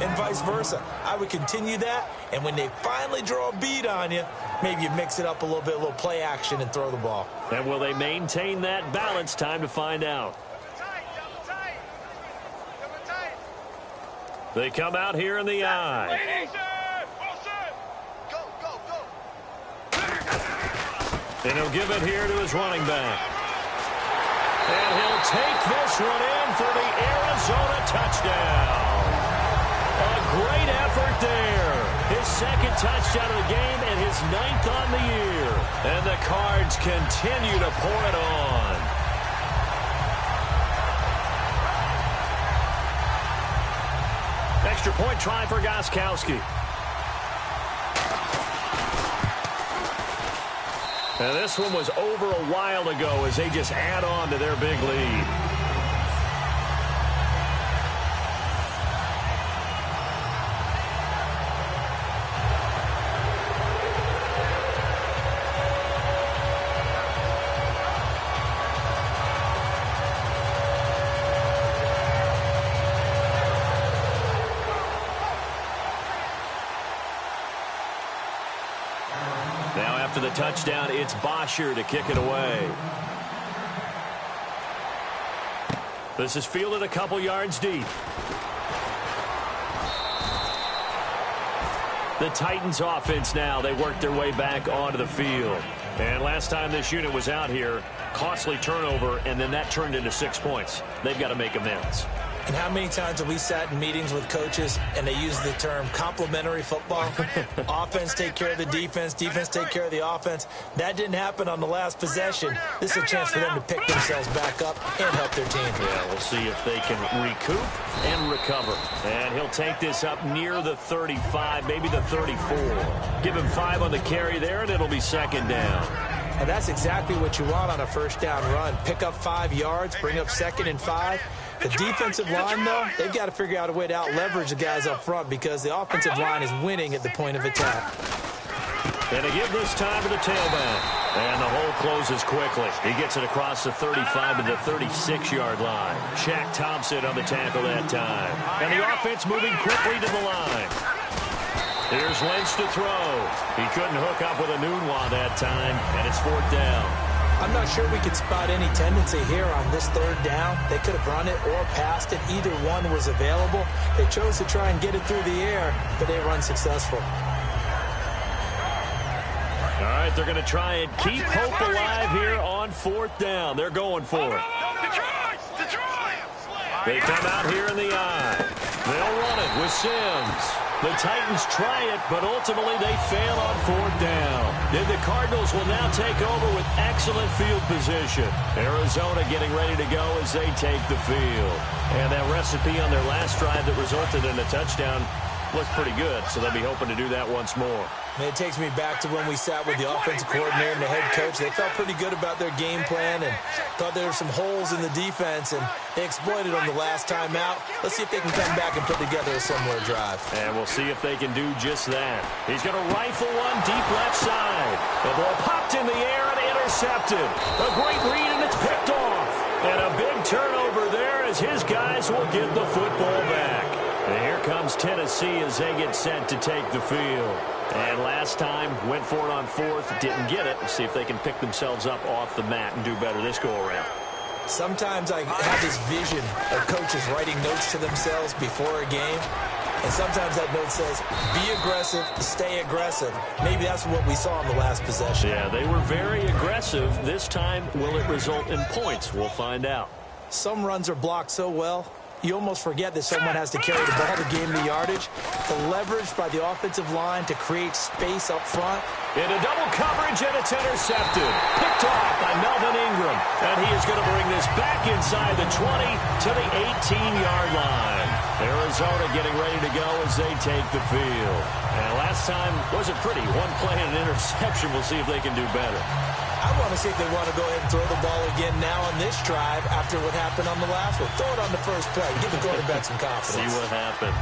and vice versa. I would continue that, and when they finally draw a bead on you, maybe you mix it up a little bit, a little play action, and throw the ball. And will they maintain that balance? Time to find out. They come out here in the eye. And he'll give it here to his running back. And he'll take this one in for the Arizona touchdown. A great effort there. His second touchdown of the game and his 9th on the year. And the Cards continue to pour it on. Extra point try for Gostkowski. And this one was over a while ago as they just add on to their big lead. After the touchdown, it's Bosher to kick it away. This is fielded a couple yards deep. The Titans offense now, they work their way back onto the field. And last time this unit was out here, costly turnover, and then that turned into 6 points. They've got to make amends. And how many times have we sat in meetings with coaches and they use the term complementary football? Offense take care of the defense, defense take care of the offense. That didn't happen on the last possession. This is a chance for them to pick themselves back up and help their team. Yeah, we'll see if they can recoup and recover. And he'll take this up near the 35, maybe the 34. Give him 5 on the carry there, and it'll be second down. And that's exactly what you want on a first down run. Pick up 5 yards, bring up 2nd and 5. The defensive line, though, they've got to figure out a way to out-leverage the guys up front because the offensive line is winning at the point of attack. And to give this time to the tailback. And the hole closes quickly. He gets it across the 35 to the 36-yard line. Shaq Thompson on the tackle that time. And the offense moving quickly to the line. Here's Lynch to throw. He couldn't hook up with a Nunwa that time, and it's 4th down. I'm not sure we could spot any tendency here on this 3rd down. They could have run it or passed it. Either one was available. They chose to try and get it through the air, but they were unsuccessful. All right, they're going to try and keep hope alive here on 4th down. They're going for it. They come out here in the eye. They'll run it with Sims. The Titans try it, but ultimately they fail on 4th down. Then the Cardinals will now take over with excellent field position. Arizona getting ready to go as they take the field. And that recipe on their last drive that resulted in a touchdown looked pretty good, so they'll be hoping to do that once more. It takes me back to when we sat with the offensive coordinator and the head coach. They felt pretty good about their game plan and thought there were some holes in the defense, and they exploited them the last time out. Let's see if they can come back and put together a similar drive. And we'll see if they can do just that. He's going to rifle one deep left side. The ball popped in the air and intercepted. A great read, and it's picked off. And a big turnover there as his guys will get the football back. And here comes Tennessee as they get set to take the field. And last time, went for it on 4th, didn't get it. We'll see if they can pick themselves up off the mat and do better this go-around. Sometimes I have this vision of coaches writing notes to themselves before a game. And sometimes that note says, be aggressive, stay aggressive. Maybe that's what we saw in the last possession. Yeah, they were very aggressive. This time, will it result in points? We'll find out. Some runs are blocked so well, you almost forget that someone has to carry the ball to gain the yardage. The leverage by the offensive line to create space up front. Into double coverage, and it's intercepted. Picked off by Melvin Ingram. And he is going to bring this back inside the 20 to the 18-yard line. Arizona getting ready to go as they take the field. And last time wasn't pretty. One play and an interception. We'll see if they can do better. I want to see if they want to go ahead and throw the ball again now on this drive after what happened on the last one. Throw it on the first play. Give the quarterback some confidence. See what happens.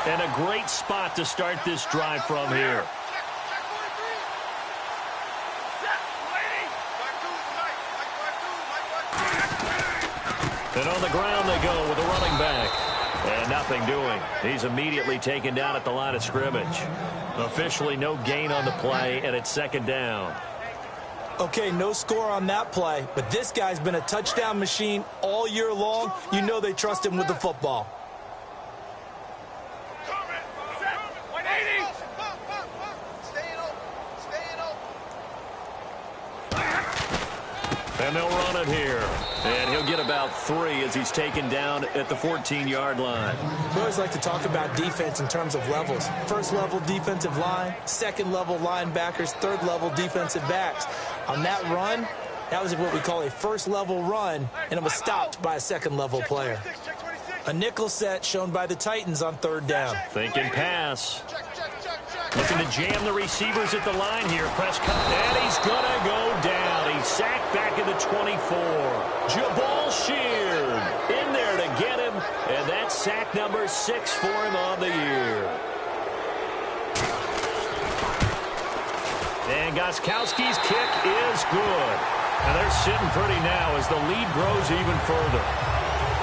And a great spot to start this drive from here. And on the ground they go with a running him back. And nothing doing. He's immediately taken down at the line of scrimmage. Officially no gain on the play, and it's second down. Okay, no score on that play, but this guy's been a touchdown machine all year long. You know they trust him with the football. And they'll run it here. And he'll get about 3 as he's taken down at the 14-yard line. We always like to talk about defense in terms of levels. First-level defensive line, second-level linebackers, third-level defensive backs. On that run, that was what we call a first-level run, and it was stopped by a second-level player. A nickel set shown by the Titans on third down. Thinking pass. Looking to jam the receivers at the line here. Prescott, and he's going to go down. He's sacked back at the 24. Jabal Sheard in there to get him, and that's sack number 6 for him on the year. And Gostkowski's kick is good. And they're sitting pretty now as the lead grows even further.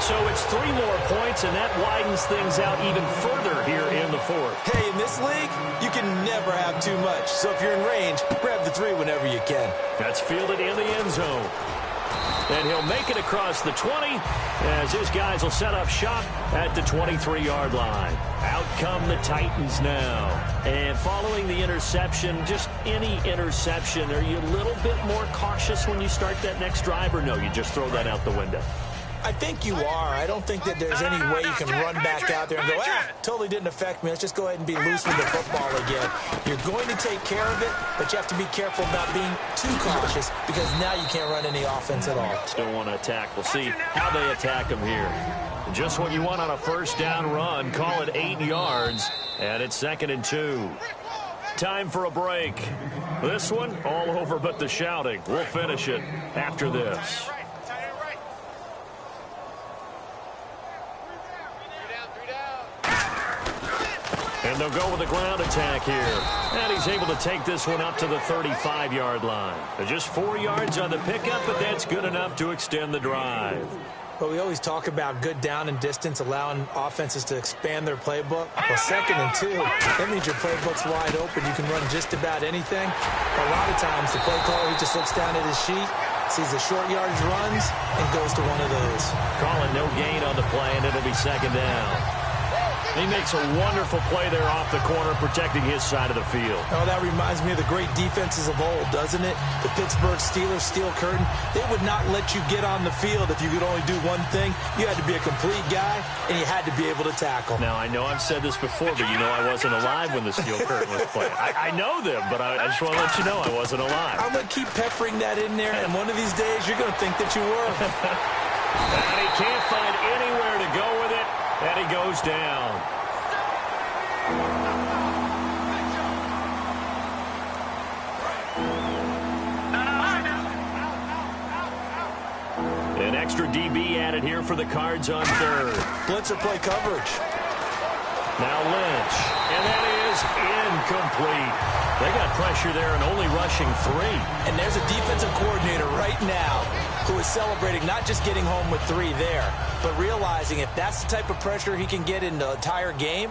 So it's 3 more points, and that widens things out even further here in the fourth. Hey, in this league, you can never have too much. So if you're in range, grab the 3 whenever you can. That's fielded in the end zone. And he'll make it across the 20 as his guys will set up shop at the 23-yard line. Out come the Titans now. And following the interception, just any interception, are you a little bit more cautious when you start that next drive, or no, you just throw that out the window? I think you are. I don't think that there's any way you can run back out there and go, totally didn't affect me. Let's just go ahead and be loose with the football again. You're going to take care of it, but you have to be careful about being too cautious because now you can't run any offense at all. Still want to attack. We'll see how they attack him here. Just what you want on a first down run. Call it 8 yards, and it's 2nd and 2. Time for a break. This one, all over but the shouting. We'll finish it after this. And they'll go with a ground attack here. And he's able to take this one up to the 35-yard line. Just 4 yards on the pickup, but that's good enough to extend the drive. But we always talk about good down and distance, allowing offenses to expand their playbook. Well, 2nd and 2, that means your playbook's wide open. You can run just about anything. A lot of times, the play caller, he just looks down at his sheet, sees the short yardage runs, and goes to one of those. Calling no gain on the play, and it'll be 2nd down. He makes a wonderful play there off the corner, protecting his side of the field. Oh, that reminds me of the great defenses of old, doesn't it? The Pittsburgh Steelers, steel curtain. They would not let you get on the field if you could only do one thing. You had to be a complete guy, and you had to be able to tackle. Now, I know I've said this before, but you know I wasn't alive when the steel curtain was played. I know them, but I just want to let you know I wasn't alive. I'm going to keep peppering that in there, and one of these days you're going to think that you were. And he can't find anywhere to go with it. And he goes down. An extra DB added here for the Cards on third. Blitzer play coverage. Now Lynch. And that is incomplete. They got pressure there and only rushing 3. And there's a defensive coordinator right now who is celebrating not just getting home with 3 there, but realizing if that's the type of pressure he can get in the entire game,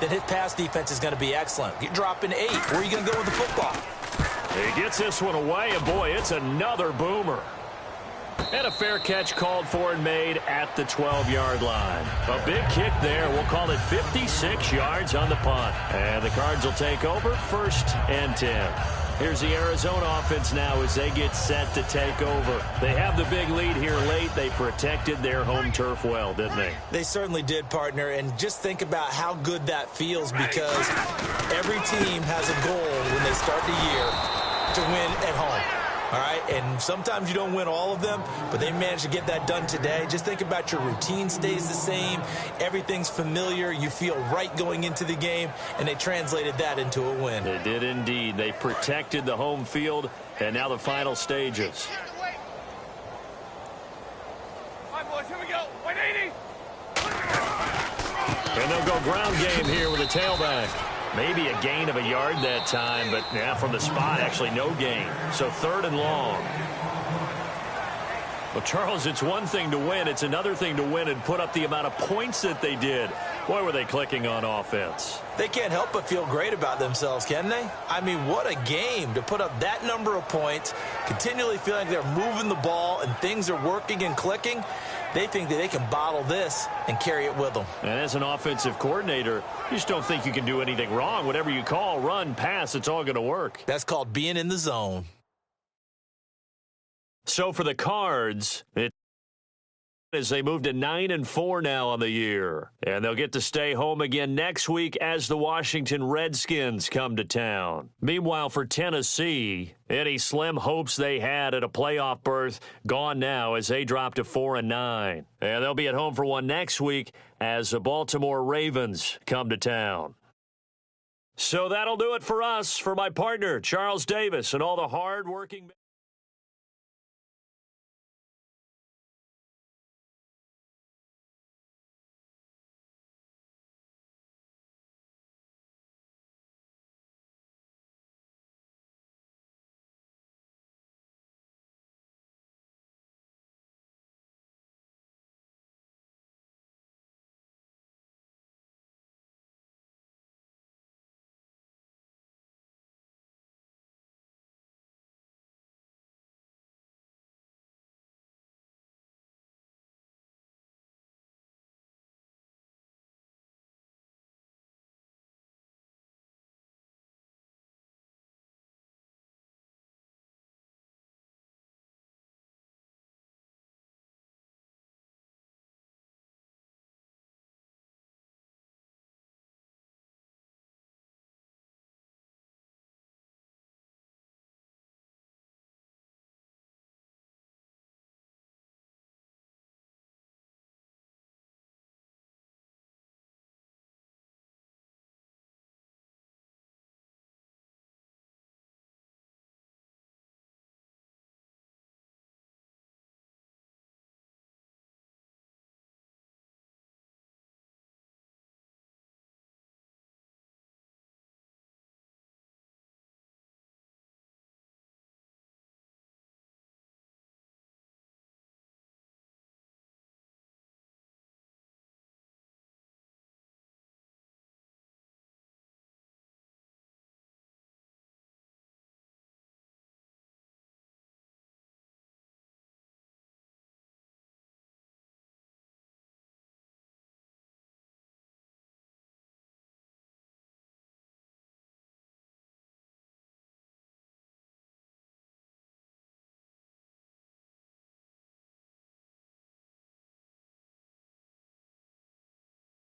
then his pass defense is going to be excellent. You're dropping 8. Where are you going to go with the football? He gets this one away, and boy, it's another boomer. And a fair catch called for and made at the 12-yard line. A big kick there. We'll call it 56 yards on the punt. And the Cards will take over 1st and 10. Here's the Arizona offense now as they get set to take over. They have the big lead here late. They protected their home turf well, didn't they? They certainly did, partner. And just think about how good that feels because every team has a goal when they start the year to win at home. All right, and sometimes you don't win all of them, but they managed to get that done today. Just think about your routine stays the same. Everything's familiar. You feel right going into the game, and they translated that into a win. They did indeed. They protected the home field, and now the final stages. All right, boys, here we go. 180. And they'll go ground game here with a tailback. Maybe a gain of a yard that time, but from the spot, actually no gain. So 3rd and long. Well, Charles, it's one thing to win. It's another thing to win and put up the amount of points that they did. Boy, were they clicking on offense. They can't help but feel great about themselves, can they? I mean, what a game to put up that number of points, continually feeling like they're moving the ball and things are working and clicking. They think that they can bottle this and carry it with them. And as an offensive coordinator, you just don't think you can do anything wrong. Whatever you call, run, pass, it's all going to work. That's called being in the zone. So for the Cards, as they move to 9-4 now on the year. And they'll get to stay home again next week as the Washington Redskins come to town. Meanwhile, for Tennessee, any slim hopes they had at a playoff berth gone now as they drop to 4-9. And they'll be at home for one next week as the Baltimore Ravens come to town. So that'll do it for us. For my partner, Charles Davis, and all the hard-working